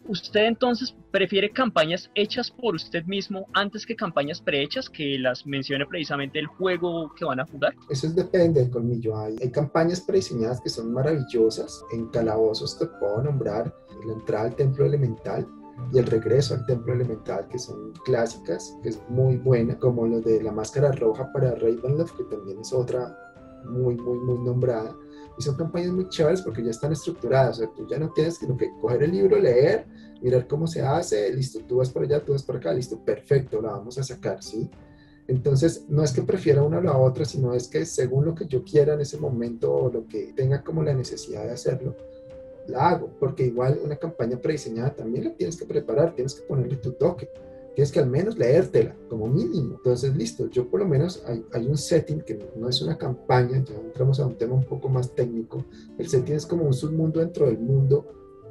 ¿Usted entonces prefiere campañas hechas por usted mismo antes que campañas prehechas que las mencione precisamente el juego que van a jugar? Eso depende del colmillo. Hay campañas prediseñadas que son maravillosas. En Calabozos te puedo nombrar la entrada al templo elemental y el regreso al templo elemental, que son clásicas, que es muy buena, como lo de la máscara roja para Ravenloft, que también es otra muy nombrada. Y son campañas muy chéveres porque ya están estructuradas. O sea, tú ya no tienes que coger el libro, leer, mirar cómo se hace, listo, tú vas para allá, tú vas para acá, listo, perfecto, la vamos a sacar, ¿sí? Entonces, no es que prefiera una o la otra, sino es que según lo que yo quiera en ese momento o lo que tenga como la necesidad de hacerlo, la hago, porque igual una campaña prediseñada también la tienes que preparar, tienes que ponerle tu toque, tienes que al menos leértela como mínimo. Entonces, listo, yo por lo menos hay un setting que no es una campaña, ya entramos a un tema un poco más técnico. El setting es como un submundo dentro del mundo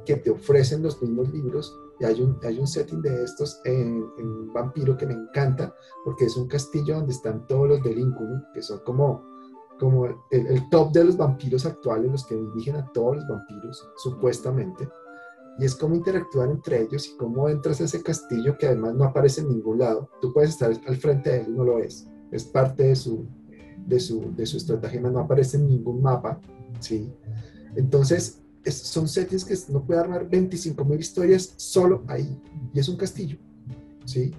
que te ofrecen los mismos libros. Y hay un setting de estos en Vampiro que me encanta, porque es un castillo donde están todos los delincuentes, que son como el top de los vampiros actuales, los que dirigen a todos los vampiros, supuestamente. Y es cómo interactúan entre ellos y cómo entras a ese castillo que además no aparece en ningún lado. Tú puedes estar al frente de él y no lo ves. Es parte de su estratagema, no aparece en ningún mapa, ¿sí? Entonces, son settings que no puede armar 25.000 historias solo ahí. Y es un castillo, ¿sí?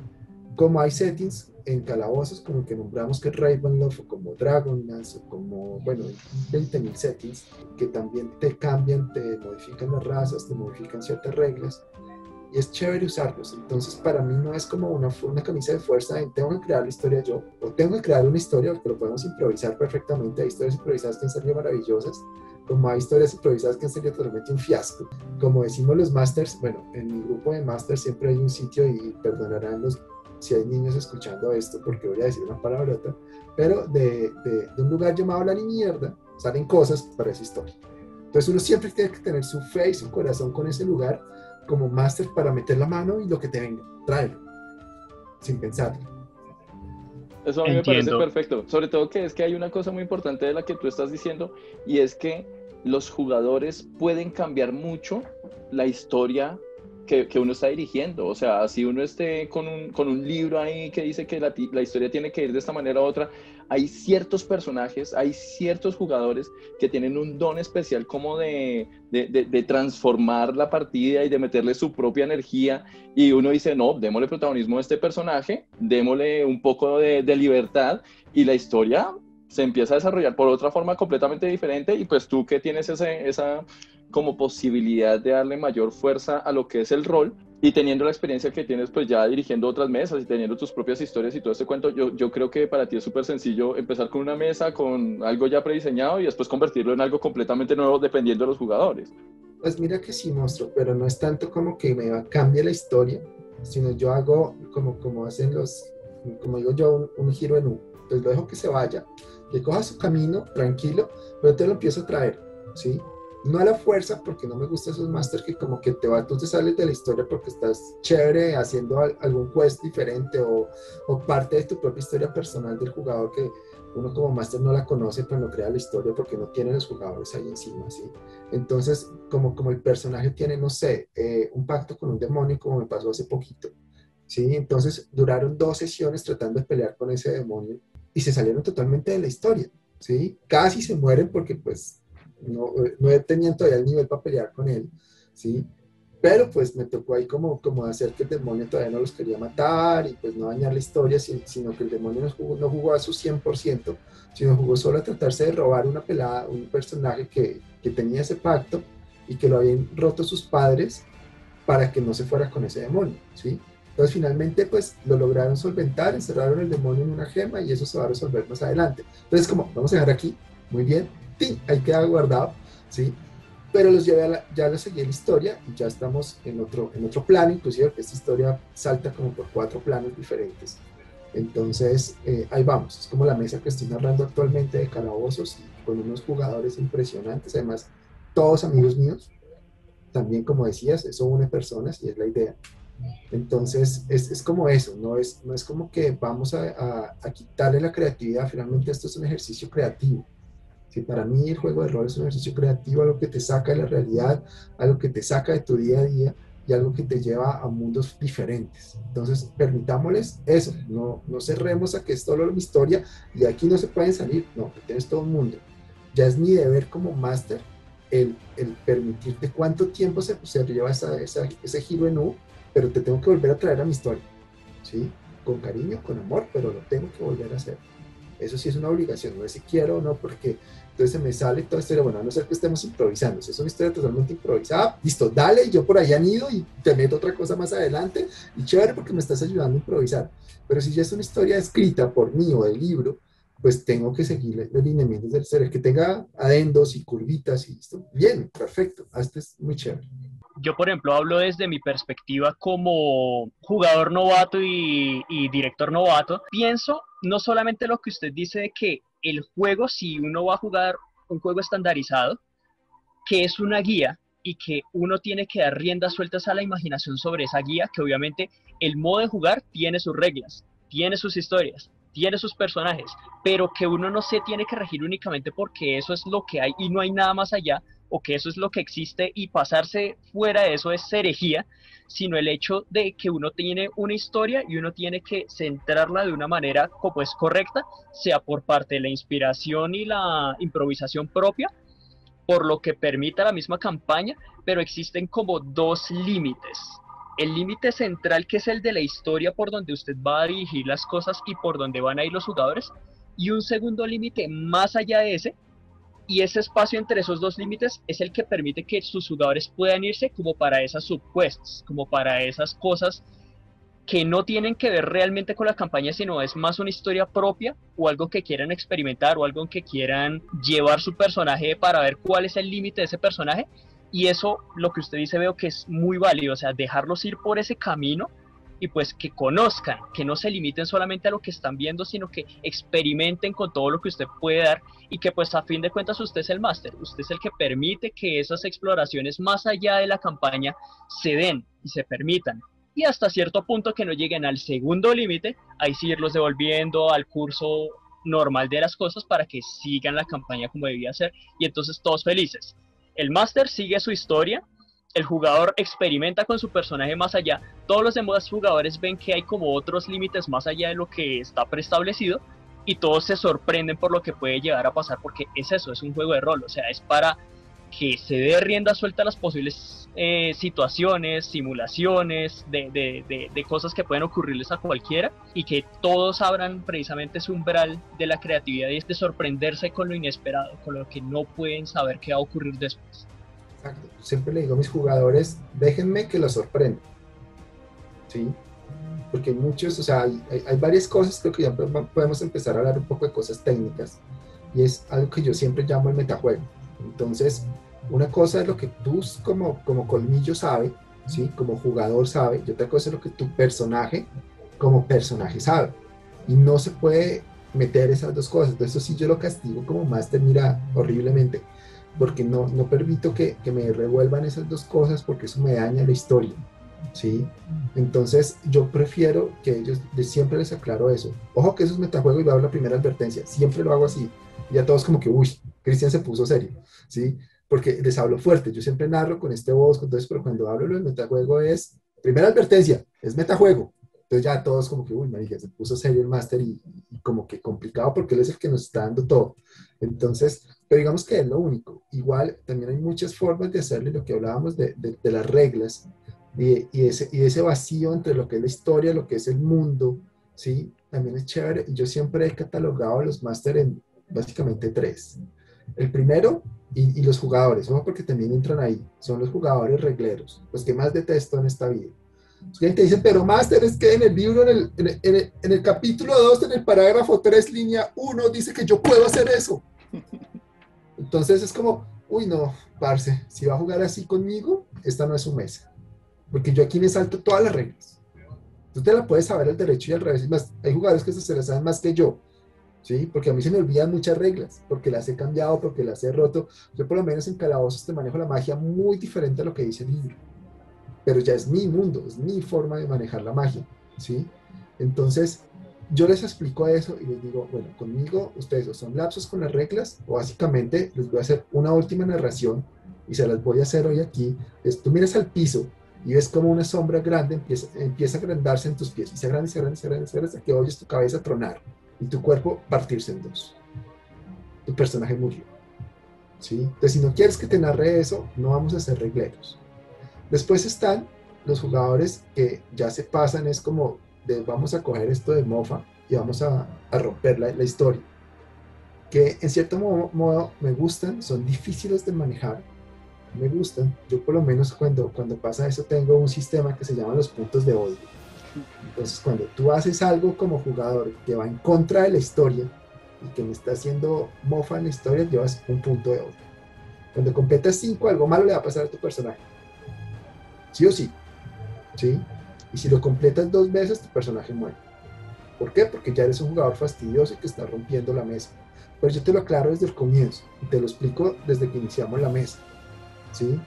Como hay settings en calabozos, como el que nombramos que es Ravenloft, o como Dragonlance, o como, bueno, 20.000 settings, que también te cambian, te modifican las razas, te modifican ciertas reglas, y es chévere usarlos. Entonces, para mí no es como una camisa de fuerza de tengo que crear la historia yo, o tengo que crear una historia, porque lo podemos improvisar perfectamente. Hay historias improvisadas que han salido maravillosas, como hay historias improvisadas que han salido totalmente un fiasco. Como decimos los masters, bueno, en mi grupo de masters siempre hay un sitio, y perdonarán si hay niños escuchando esto, porque voy a decir una palabrota, pero de un lugar llamado La Mierda salen cosas para esa historia. Entonces uno siempre tiene que tener su fe y su corazón con ese lugar como máster para meter la mano y lo que te venga, tráelo, sin pensarlo. Eso a mí me parece Entiendo. perfecto, sobre todo que es que hay una cosa muy importante de la que tú estás diciendo, y es que los jugadores pueden cambiar mucho la historia que uno está dirigiendo. O sea, si uno esté con un libro ahí que dice que la historia tiene que ir de esta manera u otra, hay ciertos personajes, hay ciertos jugadores que tienen un don especial como de transformar la partida y de meterle su propia energía, y uno dice, no, démosle protagonismo a este personaje, démosle un poco de libertad, y la historia se empieza a desarrollar por otra forma completamente diferente. Y pues tú que tienes esa como posibilidad de darle mayor fuerza a lo que es el rol, y teniendo la experiencia que tienes pues ya dirigiendo otras mesas y teniendo tus propias historias y todo este cuento, yo creo que para ti es súper sencillo empezar con una mesa, con algo ya prediseñado, y después convertirlo en algo completamente nuevo dependiendo de los jugadores. Pues mira que sí, monstruo, pero no es tanto como que cambie la historia, sino yo hago como hacen como digo yo, un giro en U. Entonces lo dejo que se vaya, que coja su camino tranquilo, pero te lo empiezo a traer, ¿sí? No a la fuerza, porque no me gustan esos masters que como que tú te sales de la historia porque estás chévere haciendo algún quest diferente, o parte de tu propia historia personal del jugador que uno como máster no la conoce, pero no crea la historia porque no tiene los jugadores ahí encima, ¿sí? Entonces, como el personaje tiene, no sé, un pacto con un demonio, como me pasó hace poquito, ¿sí? Entonces, duraron 2 sesiones tratando de pelear con ese demonio y se salieron totalmente de la historia, ¿sí? Casi se mueren porque, pues, no tenían todavía el nivel para pelear con él, ¿sí? Pero pues me tocó ahí como hacer que el demonio todavía no los quería matar y pues no dañar la historia, sino que el demonio no jugó a su 100%, sino jugó solo a tratarse de robar una pelada, un personaje que tenía ese pacto y que lo habían roto sus padres para que no se fuera con ese demonio, ¿sí? Entonces finalmente pues lo lograron solventar, encerraron el demonio en una gema y eso se va a resolver más adelante. Entonces como, vamos a dejar aquí, muy bien, ¡ting! Ahí queda guardado, ¿sí? Pero ya lo seguí la historia y ya estamos en otro plano, inclusive que esta historia salta como por 4 planos diferentes. Entonces, ahí vamos, es como la mesa que estoy narrando actualmente de Calabozos, con unos jugadores impresionantes, además, todos amigos míos, también como decías, eso une personas y es la idea. Entonces, es como eso, no es como que vamos a quitarle la creatividad, finalmente esto es un ejercicio creativo. Sí, para mí el juego de rol es un ejercicio creativo, algo que te saca de la realidad, algo que te saca de tu día a día y algo que te lleva a mundos diferentes. Entonces, permitámosles eso, no cerremos a que es solo mi historia y aquí no se pueden salir, no, tienes todo un mundo. Ya es mi deber como máster el permitirte cuánto tiempo se lleva ese giro en U, pero te tengo que volver a traer a mi historia, ¿sí? Con cariño, con amor, pero lo tengo que volver a hacer. Eso sí es una obligación, no es si quiero o no, porque entonces se me sale toda historia, bueno, a no ser que estemos improvisando, si es una historia totalmente improvisada, listo, dale, yo por ahí anido y te meto otra cosa más adelante, y chévere porque me estás ayudando a improvisar, pero si ya es una historia escrita por mí o del libro, pues tengo que seguir los lineamientos del ser, el que tenga adendos y curvitas y listo, bien, perfecto, hasta es muy chévere. Yo, por ejemplo, hablo desde mi perspectiva como jugador novato y director novato. Pienso no solamente lo que usted dice de que el juego, si uno va a jugar un juego estandarizado, que es una guía y que uno tiene que dar riendas sueltas a la imaginación sobre esa guía, que obviamente el modo de jugar tiene sus reglas, tiene sus historias, tiene sus personajes, pero que uno no se tiene que regir únicamente porque eso es lo que hay y no hay nada más allá, o que eso es lo que existe y pasarse fuera de eso es herejía, sino el hecho de que uno tiene una historia y uno tiene que centrarla de una manera como es correcta, sea por parte de la inspiración y la improvisación propia, por lo que permita la misma campaña, pero existen como dos límites. El límite central, que es el de la historia por donde usted va a dirigir las cosas y por donde van a ir los jugadores, y un segundo límite más allá de ese, y ese espacio entre esos dos límites es el que permite que sus jugadores puedan irse como para esas subquests, como para esas cosas que no tienen que ver realmente con la campaña, sino es más una historia propia o algo que quieran experimentar o algo en que quieran llevar su personaje para ver cuál es el límite de ese personaje. Y eso, lo que usted dice, veo que es muy válido, o sea, dejarlos ir por ese camino y pues que conozcan, que no se limiten solamente a lo que están viendo, sino que experimenten con todo lo que usted puede dar y que pues a fin de cuentas usted es el máster, usted es el que permite que esas exploraciones más allá de la campaña se den y se permitan. Y hasta cierto punto que no lleguen al segundo límite, ahí sí irlos devolviendo al curso normal de las cosas para que sigan la campaña como debía ser y entonces todos felices. El máster sigue su historia, el jugador experimenta con su personaje más allá, todos los demás jugadores ven que hay como otros límites más allá de lo que está preestablecido y todos se sorprenden por lo que puede llegar a pasar porque es eso, es un juego de rol, o sea, es para que se dé rienda suelta a las posibles situaciones, simulaciones de cosas que pueden ocurrirles a cualquiera y que todos abran precisamente ese umbral de la creatividad y de sorprenderse con lo inesperado, con lo que no pueden saber qué va a ocurrir después. Exacto. Siempre le digo a mis jugadores, déjenme que los sorprenda, ¿sí? Porque muchos, o sea, hay varias cosas, creo que ya podemos empezar a hablar un poco de cosas técnicas, y es algo que yo siempre llamo el metajuego. Entonces, una cosa es lo que tú como colmillo sabe, ¿sí? Como jugador sabe, y otra cosa es lo que tu personaje como personaje sabe. Y no se puede meter esas dos cosas. Entonces, eso sí yo lo castigo como máster, mira, horriblemente, porque no permito que me revuelvan esas dos cosas porque eso me daña la historia, ¿sí? Entonces, yo prefiero que ellos, siempre les aclaro eso. Ojo que eso es metajuego y voy a dar la primera advertencia. Siempre lo hago así. Y ya todos como que, uy, Cristian se puso serio, ¿sí? Porque les hablo fuerte, yo siempre narro con este voz, entonces, pero cuando hablo del metajuego es, primera advertencia, es metajuego. Entonces ya todos como que, uy, marica, se puso serio el máster y como que complicado porque él es el que nos está dando todo. Entonces, pero digamos que es lo único. Igual también hay muchas formas de hacerle lo que hablábamos de las reglas y ese vacío entre lo que es la historia, lo que es el mundo, ¿sí? También es chévere. Y yo siempre he catalogado a los máster en básicamente tres. El primero, y los jugadores, ¿no? Porque también entran ahí, son los jugadores regleros, los que más detesto en esta vida. Entonces, te dicen, pero máster, es que en el libro, en el capítulo 2, en el parágrafo 3, línea 1, dice que yo puedo hacer eso. Entonces es como, uy, no, parce, si va a jugar así conmigo, esta no es su mesa. Porque yo aquí me salto todas las reglas. Tú te la puedes saber al derecho y al revés. Más, hay jugadores que se las saben más que yo, ¿sí? Porque a mí se me olvidan muchas reglas, porque las he cambiado, porque las he roto. Yo por lo menos en Calabozos te manejo la magia muy diferente a lo que dice el libro. Pero ya es mi mundo, es mi forma de manejar la magia, ¿sí? Entonces, yo les explico eso y les digo, bueno, conmigo ustedes o son lapsos con las reglas o básicamente les voy a hacer una última narración y se las voy a hacer hoy aquí. Tú miras al piso y ves como una sombra grande empieza a agrandarse en tus pies, y se agranda, se agranda, se agranda, se agranda, hasta que oyes tu cabeza tronar y tu cuerpo partirse en dos. Tu personaje murió, ¿sí? Entonces, si no quieres que te narre eso, no vamos a ser regleros. Después están los jugadores que ya se pasan, es como de vamos a coger esto de mofa y vamos a romper la historia, que en cierto modo me gustan, son difíciles de manejar, me gustan. Yo por lo menos cuando pasa eso tengo un sistema que se llama los puntos de odio. Entonces cuando tú haces algo como jugador que va en contra de la historia y que me está haciendo mofa en la historia, llevas un punto de odio. Cuando completas 5, algo malo le va a pasar a tu personaje. Sí o sí. ¿Sí? Y si lo completas 2 veces, tu personaje muere. ¿Por qué? Porque ya eres un jugador fastidioso y que está rompiendo la mesa. Pero yo te lo aclaro desde el comienzo y te lo explico desde que iniciamos la mesa. ¿Sí?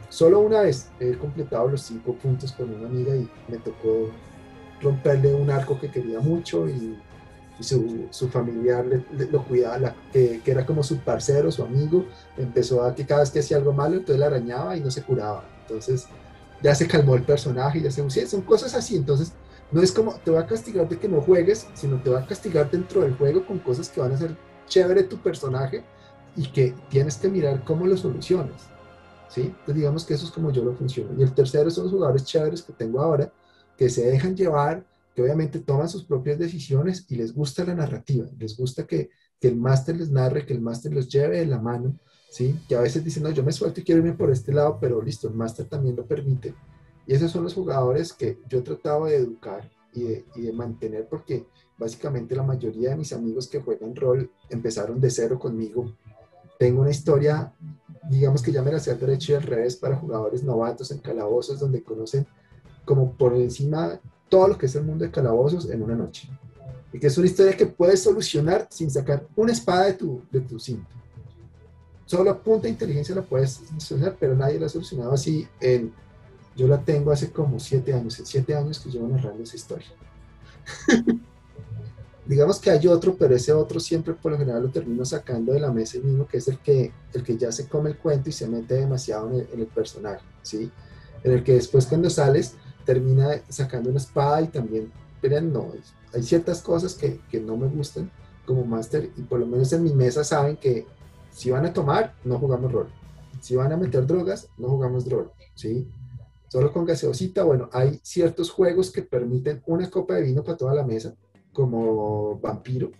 Solo una vez he completado los 5 puntos con una amiga y me tocó romperle un arco que quería mucho y su familiar lo cuidaba, que era como su parcero, su amigo, empezó a que cada vez que hacía algo malo, entonces la arañaba y no se curaba. Entonces ya se calmó el personaje, ya se, sí, son cosas así. Entonces no es como te va a castigar de que no juegues, sino te va a castigar dentro del juego con cosas que van a hacer chévere tu personaje y que tienes que mirar cómo lo solucionas. ¿Sí? Entonces digamos que eso es como yo lo funciono. Y el tercero son los jugadores chéveres que tengo ahora, que se dejan llevar, que obviamente toman sus propias decisiones y les gusta la narrativa, les gusta que el máster les narre, que el máster los lleve de la mano, ¿sí? Que a veces dicen, no, yo me suelto y quiero irme por este lado, pero listo, el máster también lo permite. Y esos son los jugadores que yo he tratado de educar y de mantener, porque básicamente la mayoría de mis amigos que juegan rol empezaron de cero conmigo. Tengo una historia, digamos que ya me la sé al derecho y al revés, para jugadores novatos en calabozos, donde conocen como por encima todo lo que es el mundo de calabozos en una noche. Y que es una historia que puedes solucionar sin sacar una espada de tu cinto. Solo a punta de inteligencia la puedes solucionar, pero nadie la ha solucionado así. Yo la tengo hace como 7 años, 7 años que llevo narrando esa historia. Digamos que hay otro, pero ese otro siempre por lo general lo termino sacando de la mesa mismo, que es el que ya se come el cuento y se mete demasiado en el personaje, ¿sí? En el que después cuando sales termina sacando una espada y también pelean. No, hay ciertas cosas que no me gustan como máster, y por lo menos en mi mesa saben que si van a tomar, no jugamos rol. Si van a meter drogas, no jugamos rol, ¿sí? Solo con gaseosita. Bueno, hay ciertos juegos que permiten una copa de vino para toda la mesa, como Vampiro,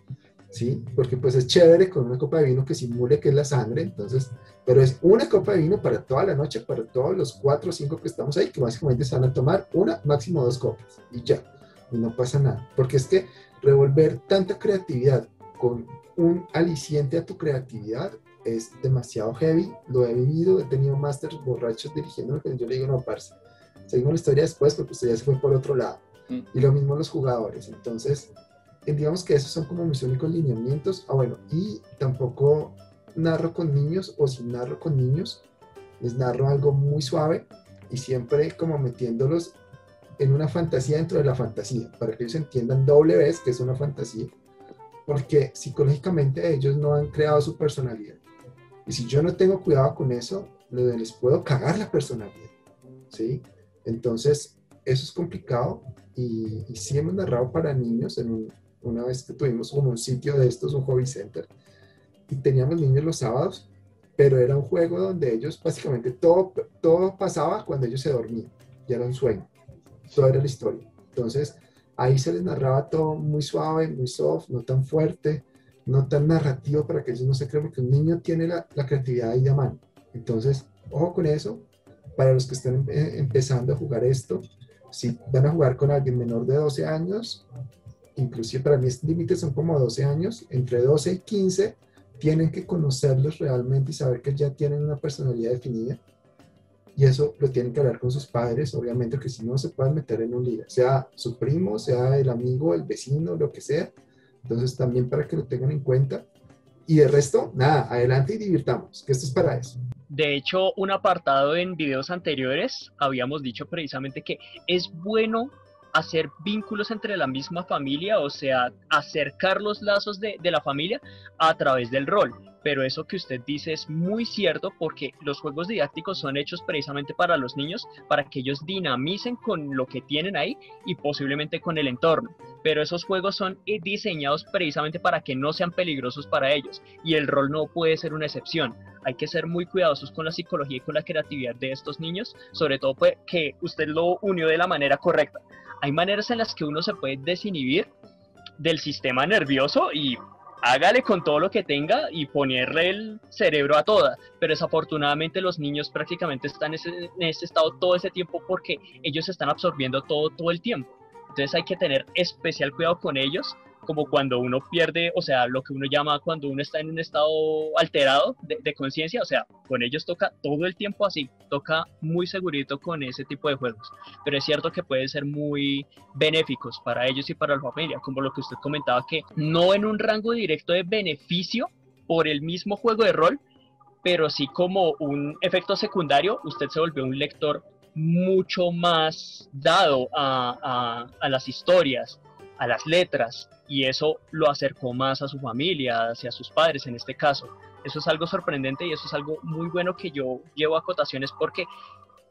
¿sí? Porque pues es chévere con una copa de vino que simule que es la sangre, entonces, pero es una copa de vino para toda la noche, para todos los 4 o 5 que estamos ahí, que básicamente se van a tomar una, máximo 2 copas, y ya, y no pasa nada, porque es que revolver tanta creatividad con un aliciente a tu creatividad es demasiado heavy. Lo he vivido, he tenido másters borrachos dirigiendo, que yo le digo, no, parce, seguimos la historia después porque usted ya se fue por otro lado. Y lo mismo los jugadores. Entonces, digamos que esos son como mis únicos lineamientos. Bueno, y tampoco narro con niños, o si narro con niños, les narro algo muy suave y siempre como metiéndolos en una fantasía dentro de la fantasía, para que ellos entiendan doble vez que es una fantasía, porque psicológicamente ellos no han creado su personalidad. Y si yo no tengo cuidado con eso, les puedo cagar la personalidad, ¿sí? Entonces, eso es complicado. Y sí hemos narrado para niños una vez que tuvimos como un sitio de estos, un hobby center, y teníamos niños los sábados, pero era un juego donde ellos básicamente todo pasaba cuando ellos se dormían, ya era un sueño, toda era la historia. Entonces ahí se les narraba todo muy suave, muy soft, no tan fuerte, no tan narrativo, para que ellos no se crean, porque un niño tiene la creatividad ahí de mano. Entonces, ojo con eso, para los que están empezando a jugar esto. Si van a jugar con alguien menor de 12 años, inclusive para mí este límite son como 12 años, entre 12 y 15 tienen que conocerlos realmente y saber que ya tienen una personalidad definida, y eso lo tienen que hablar con sus padres, obviamente, que si no se pueden meter en un lío, sea su primo, sea el amigo, el vecino, lo que sea. Entonces también para que lo tengan en cuenta, y de resto, nada, adelante y divirtamos, que esto es para eso. De hecho, un apartado en videos anteriores habíamos dicho precisamente que es bueno hacer vínculos entre la misma familia, o sea, acercar los lazos de la familia a través del rol. Pero eso que usted dice es muy cierto, porque los juegos didácticos son hechos precisamente para los niños, para que ellos dinamicen con lo que tienen ahí y posiblemente con el entorno. Pero esos juegos son diseñados precisamente para que no sean peligrosos para ellos, y el rol no puede ser una excepción. Hay que ser muy cuidadosos con la psicología y con la creatividad de estos niños, sobre todo pues, que usted lo unió de la manera correcta. Hay maneras en las que uno se puede desinhibir del sistema nervioso y hágale con todo lo que tenga y ponerle el cerebro a toda, pero desafortunadamente los niños prácticamente están en ese estado todo ese tiempo porque ellos están absorbiendo todo el tiempo. Entonces hay que tener especial cuidado con ellos, como cuando uno pierde, o sea, lo que uno llama cuando uno está en un estado alterado de conciencia, o sea, con ellos toca todo el tiempo así, toca muy segurito con ese tipo de juegos, pero es cierto que pueden ser muy benéficos para ellos y para la familia, como lo que usted comentaba, que no en un rango directo de beneficio por el mismo juego de rol, pero sí como un efecto secundario, usted se volvió un lector mucho más dado a las historias, a las letras, y eso lo acercó más a su familia, hacia sus padres en este caso. Eso es algo sorprendente y eso es algo muy bueno que yo llevo a acotaciones, porque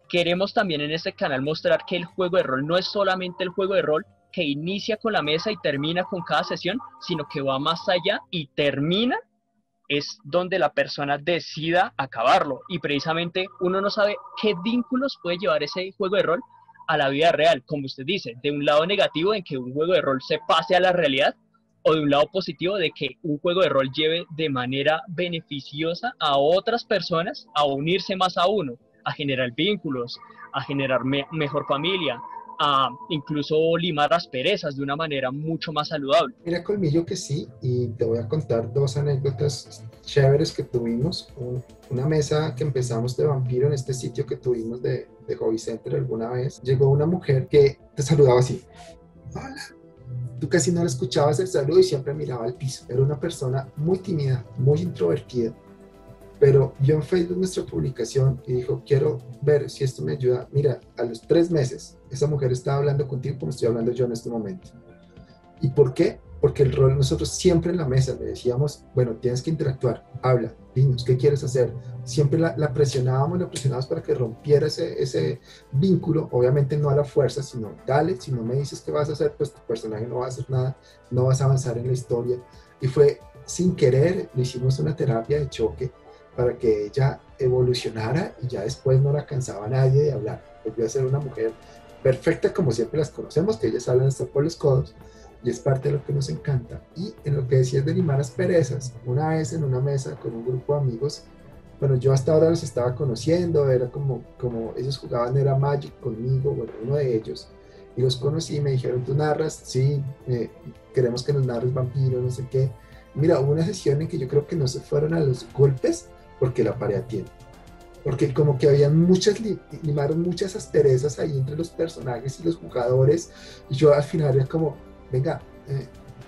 queremos también en este canal mostrar que el juego de rol no es solamente el juego de rol que inicia con la mesa y termina con cada sesión, sino que va más allá y termina es donde la persona decida acabarlo, y precisamente uno no sabe qué vínculos puede llevar ese juego de rol a la vida real, como usted dice, de un lado negativo en que un juego de rol se pase a la realidad, o de un lado positivo de que un juego de rol lleve de manera beneficiosa a otras personas a unirse más a uno, a generar vínculos, a generar mejor familia, a incluso limar asperezas de una manera mucho más saludable. Mira, Colmillo, que sí, y te voy a contar dos anécdotas chéveres que tuvimos. Una mesa que empezamos de vampiro en este sitio que tuvimos de Hobby Center alguna vez. Llegó una mujer que te saludaba así: hola. Tú casi no le escuchabas el saludo y siempre miraba al piso. Era una persona muy tímida, muy introvertida. Pero vio en Facebook nuestra publicación y dijo: quiero ver si esto me ayuda. Mira, a los 3 meses, esa mujer estaba hablando contigo como estoy hablando yo en este momento. ¿Y por qué? Porque el rol, nosotros siempre en la mesa le decíamos: bueno, tienes que interactuar, habla, dinos, ¿qué quieres hacer? Siempre la presionábamos para que rompiera ese vínculo, obviamente no a la fuerza, sino dale, si no me dices qué vas a hacer, pues tu personaje no va a hacer nada, no vas a avanzar en la historia. Y fue sin querer, le hicimos una terapia de choque para que ella evolucionara, y ya después no la cansaba nadie de hablar. Volvió a ser una mujer perfecta como siempre las conocemos, que ellas hablan hasta por los codos, y es parte de lo que nos encanta. Y en lo que decías de limar asperezas, una vez en una mesa con un grupo de amigos, bueno, yo hasta ahora los estaba conociendo, era como ellos jugaban, era Magic conmigo, bueno, uno de ellos, y los conocí y me dijeron: tú narras, sí, queremos que nos narres vampiro, no sé qué. Mira, hubo una sesión en que yo creo que no se fueron a los golpes porque la pared atiende. Porque como que habían limaron muchas asperezas ahí entre los personajes y los jugadores, y yo al final era como: venga,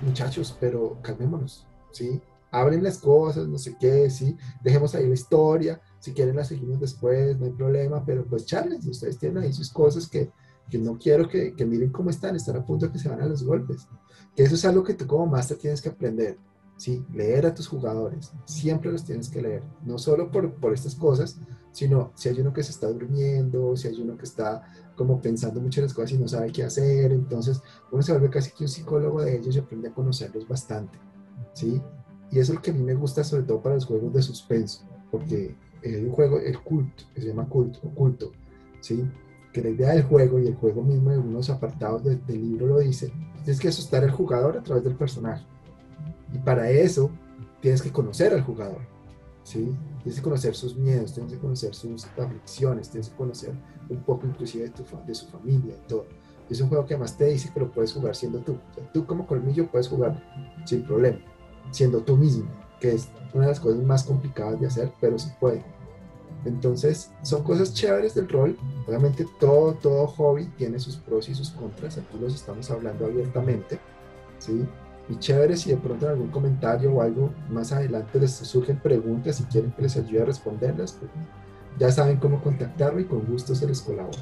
muchachos, pero calmémonos, ¿sí? Hablen las cosas, no sé qué, ¿sí? Dejemos ahí la historia, si quieren la seguimos después, no hay problema, pero pues charles, ustedes tienen ahí sus cosas que no quiero que miren cómo están a punto de que se van a los golpes. Que eso es algo que tú como máster tienes que aprender. Sí, leer a tus jugadores, siempre los tienes que leer, no solo por estas cosas, sino si hay uno que se está durmiendo, si hay uno que está como pensando mucho en las cosas y no sabe qué hacer, entonces uno se vuelve casi que un psicólogo de ellos y aprende a conocerlos bastante, ¿sí? Y eso es lo que a mí me gusta, sobre todo para los juegos de suspenso, porque hay un juego, el culto, que se llama culto, ¿sí? Que la idea del juego, y el juego mismo en unos apartados del libro lo dice, es que asustar al jugador a través del personaje. Y para eso tienes que conocer al jugador, ¿sí? Tienes que conocer sus miedos, tienes que conocer sus aflicciones, tienes que conocer un poco inclusive de su familia y todo. Y es un juego que además te dice que lo puedes jugar siendo tú. O sea, tú como Colmillo puedes jugar sin problema, siendo tú mismo, que es una de las cosas más complicadas de hacer, pero se puede. Entonces, son cosas chéveres del rol. Obviamente todo hobby tiene sus pros y sus contras. Aquí los estamos hablando abiertamente, ¿sí? Y chévere si de pronto en algún comentario o algo más adelante les surgen preguntas y quieren que les ayude a responderlas, pues ya saben cómo contactarme y con gusto se les colabora.